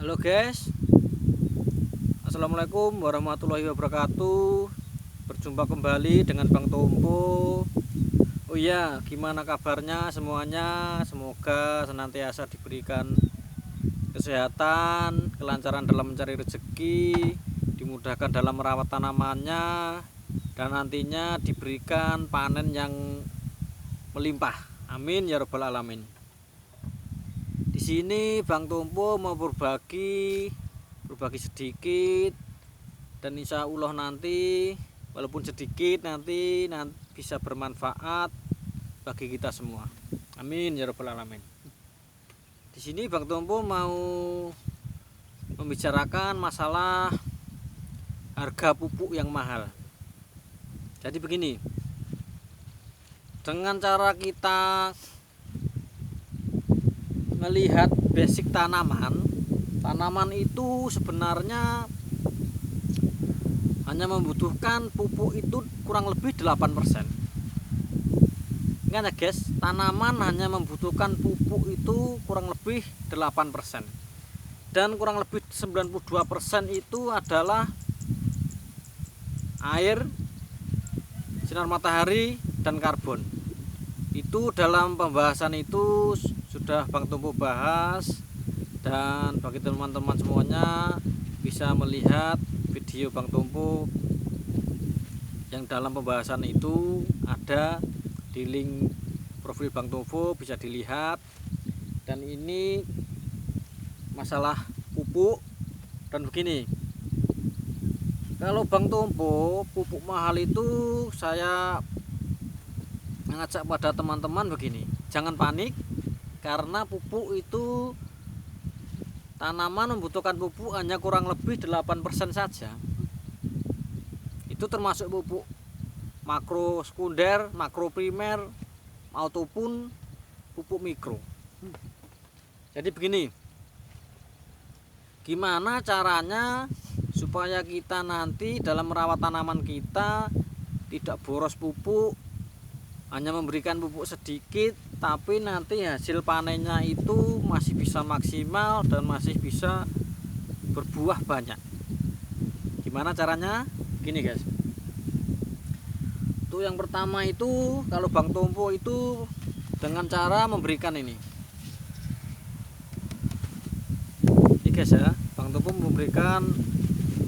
Halo guys, assalamualaikum warahmatullahi wabarakatuh. Berjumpa kembali dengan Bang Tompo. Oh iya, gimana kabarnya semuanya? Semoga senantiasa diberikan kesehatan, kelancaran dalam mencari rezeki, dimudahkan dalam merawat tanamannya, dan nantinya diberikan panen yang melimpah. Amin ya robbal alamin. Di sini Bang Tompo mau berbagi sedikit, dan insya Allah nanti walaupun sedikit nanti bisa bermanfaat bagi kita semua. Amin ya robbal alamin. Di sini Bang Tompo mau membicarakan masalah harga pupuk yang mahal. Jadi begini, dengan cara kita melihat basic tanaman itu sebenarnya hanya membutuhkan pupuk itu kurang lebih 8%. Ingat ya guys, tanaman hanya membutuhkan pupuk itu kurang lebih 8%. Dan kurang lebih 92% itu adalah air, sinar matahari, dan karbon. Itu dalam pembahasan itu sudah Bang Tompo bahas, dan bagi teman-teman semuanya bisa melihat video Bang Tompo yang dalam pembahasan itu ada di link profil Bang Tompo, bisa dilihat. Dan ini masalah pupuk. Dan begini, kalau Bang Tompo pupuk mahal itu, saya mengajak pada teman-teman begini, jangan panik, karena pupuk itu tanaman membutuhkan pupuk hanya kurang lebih 8% saja. Itu termasuk pupuk makro sekunder, makro primer, ataupun pupuk mikro. Jadi begini, gimana caranya supaya kita nanti dalam merawat tanaman kita tidak boros pupuk, hanya memberikan pupuk sedikit, tapi nanti hasil panennya itu masih bisa maksimal dan masih bisa berbuah banyak. Gimana caranya? Gini guys, itu yang pertama itu, kalau Bang Tompo itu dengan cara memberikan ini guys ya, Bang Tompo memberikan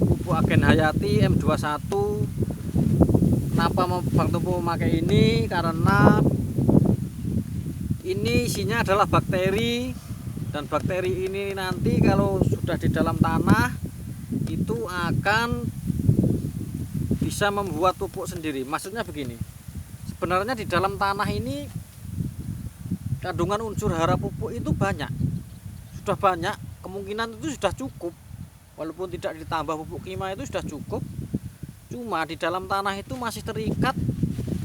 pupuk Agen Hayati M21. Kenapa Bang Tompo memakai ini? Karena ini isinya adalah bakteri, dan bakteri ini nanti kalau sudah di dalam tanah itu akan bisa membuat pupuk sendiri. Maksudnya begini, sebenarnya di dalam tanah ini kandungan unsur hara pupuk itu banyak, sudah banyak, kemungkinan itu sudah cukup. Walaupun tidak ditambah pupuk kimia itu sudah cukup, cuma di dalam tanah itu masih terikat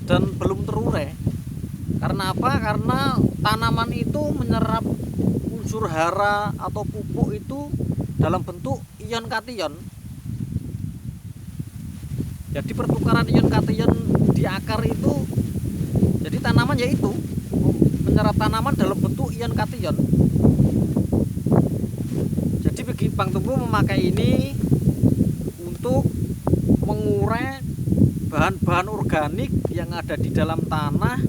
dan belum terurai. Karena apa? Karena tanaman itu menyerap unsur hara atau pupuk itu dalam bentuk ion kation. Jadi pertukaran ion kation di akar itu, jadi tanaman yaitu menyerap tanaman dalam bentuk ion kation. Jadi bagi Bang Tompo memakai ini untuk mengurai bahan-bahan organik yang ada di dalam tanah,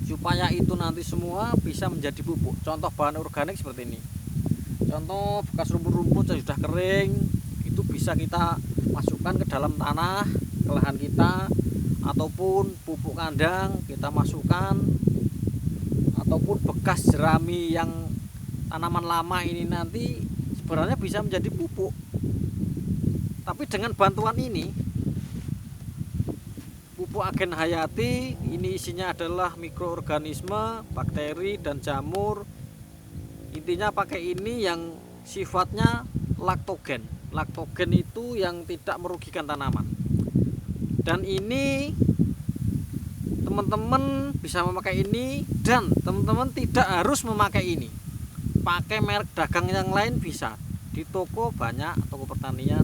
supaya itu nanti semua bisa menjadi pupuk. Contoh bahan organik seperti ini, contoh bekas rumput-rumput yang sudah kering, itu bisa kita masukkan ke dalam tanah, ke lahan kita, ataupun pupuk kandang kita masukkan, ataupun bekas jerami yang tanaman lama ini nanti sebenarnya bisa menjadi pupuk. Tapi dengan bantuan ini, pupuk Agen Hayati, ini isinya adalah mikroorganisme, bakteri, dan jamur. Intinya pakai ini yang sifatnya laktogen. Laktogen itu yang tidak merugikan tanaman. Dan ini teman-teman bisa memakai ini, dan teman-teman tidak harus memakai ini. Pakai merek dagang yang lain bisa. Di toko banyak, toko pertanian.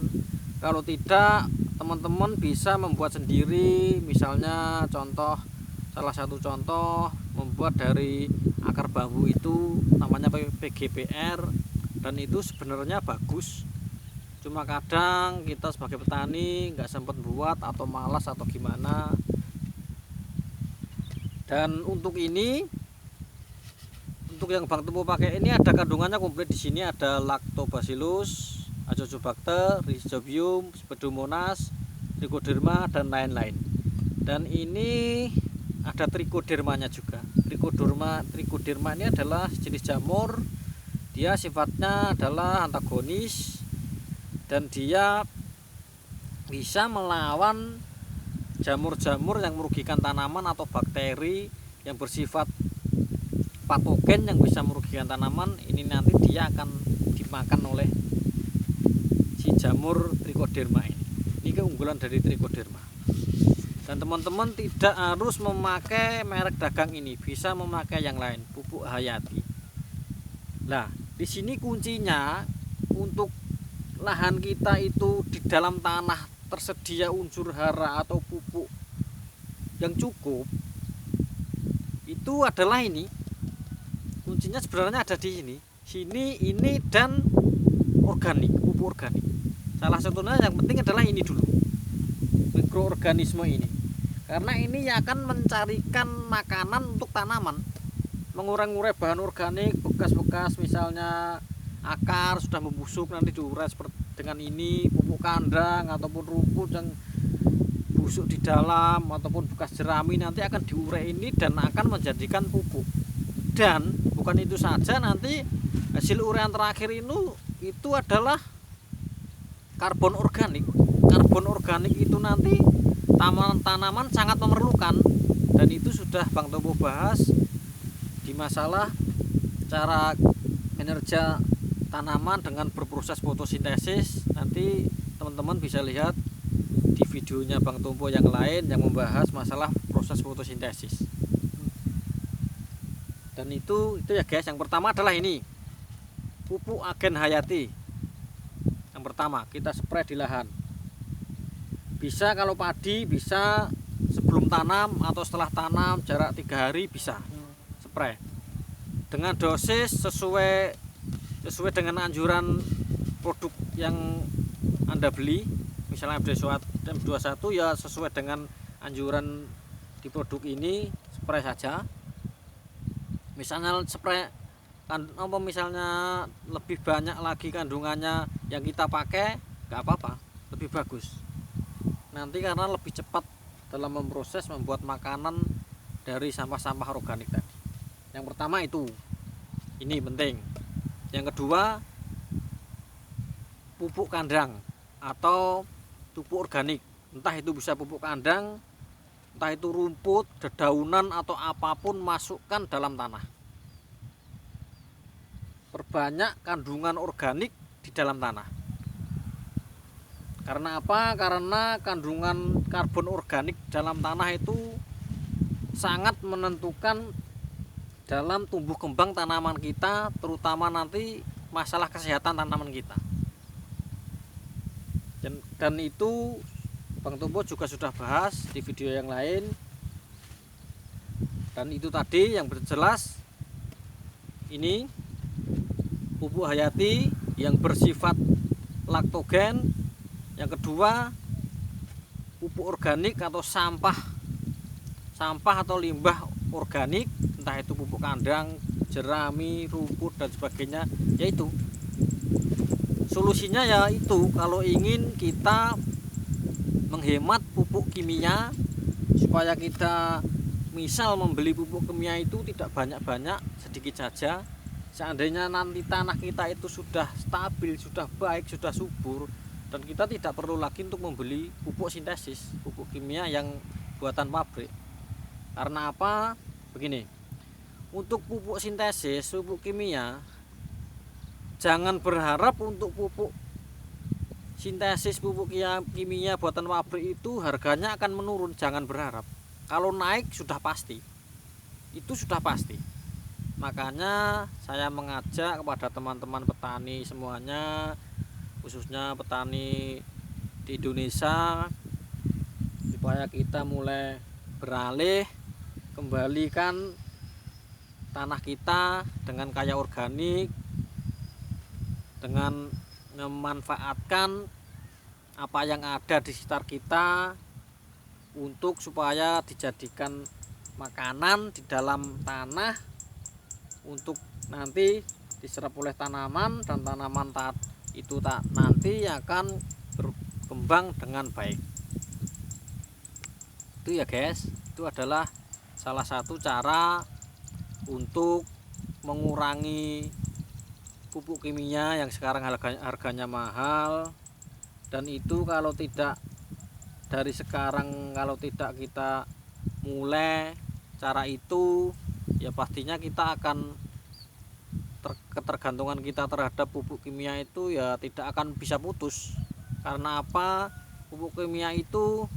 Kalau tidak, teman-teman bisa membuat sendiri. Misalnya salah satu contoh membuat dari akar bambu itu namanya PGPR, dan itu sebenarnya bagus. Cuma kadang kita sebagai petani nggak sempat buat atau malas atau gimana. Dan untuk ini, untuk yang Bang Tempo pakai ini ada kandungannya komplit. Di sini ada Lactobacillus, Azotobacter, Rhizobium, Pseudomonas, Trichoderma dan lain-lain. Dan ini ada trichodermanya juga. Trichoderma ini adalah jenis jamur. Dia sifatnya adalah antagonis dan dia bisa melawan jamur-jamur yang merugikan tanaman atau bakteri yang bersifat patogen yang bisa merugikan tanaman. Ini nanti dia akan dimakan oleh si jamur trichoderma ini. Ini keunggulan dari trichoderma. Dan teman-teman tidak harus memakai merek dagang ini, bisa memakai yang lain, pupuk hayati. Nah, di sini kuncinya untuk lahan kita itu di dalam tanah tersedia unsur hara atau pupuk yang cukup, itu adalah ini. Kuncinya sebenarnya ada di sini, ini dan organik, pupuk organik. Salah satunya yang penting adalah ini dulu, mikroorganisme ini, karena ini akan mencarikan makanan untuk tanaman, mengurai-ngurai bahan organik, bekas-bekas misalnya akar sudah membusuk, nanti diurai seperti dengan ini, pupuk kandang ataupun rumput yang busuk di dalam ataupun bekas jerami nanti akan diurai ini dan akan menjadikan pupuk. Dan bukan itu saja, nanti hasil urean terakhir itu adalah karbon organik. Karbon organik itu nanti tanaman sangat memerlukan, dan itu sudah Bang Tempo bahas di masalah cara kinerja tanaman dengan berproses fotosintesis. Nanti teman-teman bisa lihat di videonya Bang Tempo yang lain yang membahas masalah proses fotosintesis. Dan itu ya guys. Yang pertama adalah ini, pupuk agen hayati. Yang pertama kita spray di lahan. Bisa kalau padi, bisa sebelum tanam atau setelah tanam, jarak 3 hari bisa spray. Dengan dosis sesuai dengan anjuran produk yang Anda beli. Misalnya M21 ya sesuai dengan anjuran di produk ini, spray saja. Misalnya spray misalnya lebih banyak lagi kandungannya yang kita pakai, nggak apa-apa, lebih bagus. Nanti karena lebih cepat dalam memproses membuat makanan dari sampah-sampah organik tadi. Yang pertama itu, ini penting. Yang kedua, pupuk kandang atau pupuk organik. Entah itu bisa pupuk kandang, entah itu rumput, dedaunan atau apapun, masukkan dalam tanah. Perbanyak kandungan organik di dalam tanah. Karena apa? Karena kandungan karbon organik dalam tanah itu sangat menentukan dalam tumbuh kembang tanaman kita, terutama nanti masalah kesehatan tanaman kita. Dan itu Bang Tempo juga sudah bahas di video yang lain. Dan itu tadi yang berjelas, ini pupuk hayati yang bersifat laktogen. Yang kedua, pupuk organik atau sampah atau limbah organik, entah itu pupuk kandang, jerami, rumput dan sebagainya. Yaitu solusinya ya itu, kalau ingin kita menghemat pupuk kimia, supaya kita misal membeli pupuk kimia itu tidak banyak-banyak, sedikit saja. Seandainya nanti tanah kita itu sudah stabil, sudah baik, sudah subur, dan kita tidak perlu lagi untuk membeli pupuk sintesis, pupuk kimia yang buatan pabrik. Karena apa? Begini, untuk pupuk sintesis, pupuk kimia, jangan berharap untuk pupuk sintesis, pupuk kimia buatan pabrik itu harganya akan menurun. Jangan berharap. Kalau naik sudah pasti, itu sudah pasti. Makanya saya mengajak kepada teman-teman petani semuanya, khususnya petani di Indonesia, supaya kita mulai beralih, kembalikan tanah kita dengan kaya organik, dengan memanfaatkan apa yang ada di sekitar kita untuk supaya dijadikan makanan di dalam tanah untuk nanti diserap oleh tanaman, dan tanaman itu nanti akan berkembang dengan baik. Itu ya guys, itu adalah salah satu cara untuk mengurangi pupuk kimia yang sekarang harganya mahal. Dan itu kalau tidak dari sekarang, kalau tidak kita mulai cara itu, ya pastinya kita akan ketergantungan kita terhadap pupuk kimia itu ya tidak akan bisa putus. Karena apa? Pupuk kimia itu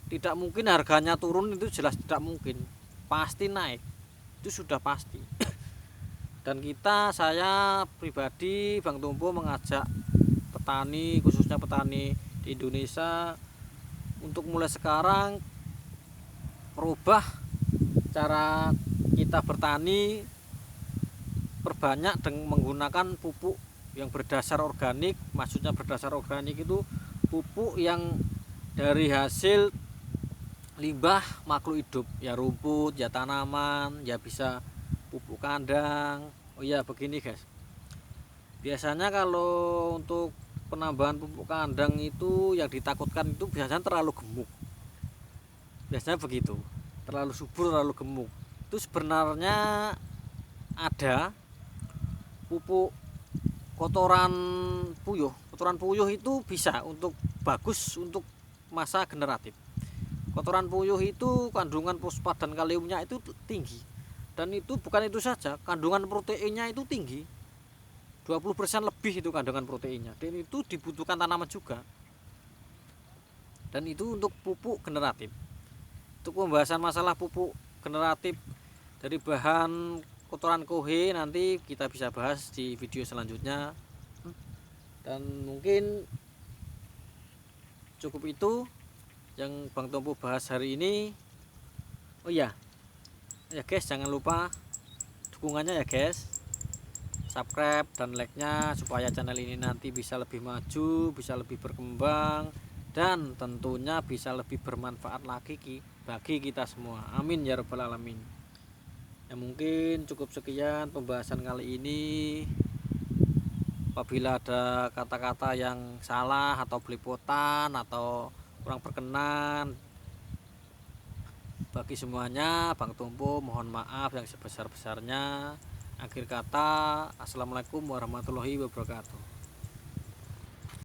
tidak mungkin harganya turun, itu jelas tidak mungkin, pasti naik, itu sudah pasti. Dan saya pribadi, Bang Tumpo, mengajak petani, khususnya petani di Indonesia, untuk mulai sekarang merubah cara kita bertani, perbanyak dengan menggunakan pupuk yang berdasar organik. Maksudnya berdasar organik itu pupuk yang dari hasil limbah makhluk hidup, ya rumput, ya tanaman, ya bisa pupuk kandang. Oh iya, begini guys, biasanya kalau untuk penambahan pupuk kandang itu yang ditakutkan itu biasanya terlalu gemuk, biasanya begitu, terlalu subur, terlalu gemuk. Itu sebenarnya ada pupuk kotoran puyuh itu bisa untuk bagus untuk masa generatif. Kotoran puyuh itu kandungan fosfat dan kaliumnya itu tinggi, dan itu bukan itu saja, kandungan proteinnya itu tinggi, 20% lebih itu kandungan proteinnya, dan itu dibutuhkan tanaman juga. Dan itu untuk pupuk generatif. Untuk pembahasan masalah pupuk generatif dari bahan kotoran kohe nanti kita bisa bahas di video selanjutnya. Dan mungkin cukup itu yang Bang Tumpo bahas hari ini. Oh iya ya guys, jangan lupa dukungannya ya guys, subscribe dan like nya, supaya channel ini nanti bisa lebih maju, bisa lebih berkembang, dan tentunya bisa lebih bermanfaat lagi bagi kita semua. Amin ya rabbal alamin. Ya mungkin cukup sekian pembahasan kali ini. Apabila ada kata-kata yang salah atau belepotan atau kurang berkenan, bagi semuanya Bang Tumpo mohon maaf yang sebesar-besarnya. Akhir kata, assalamualaikum warahmatullahi wabarakatuh.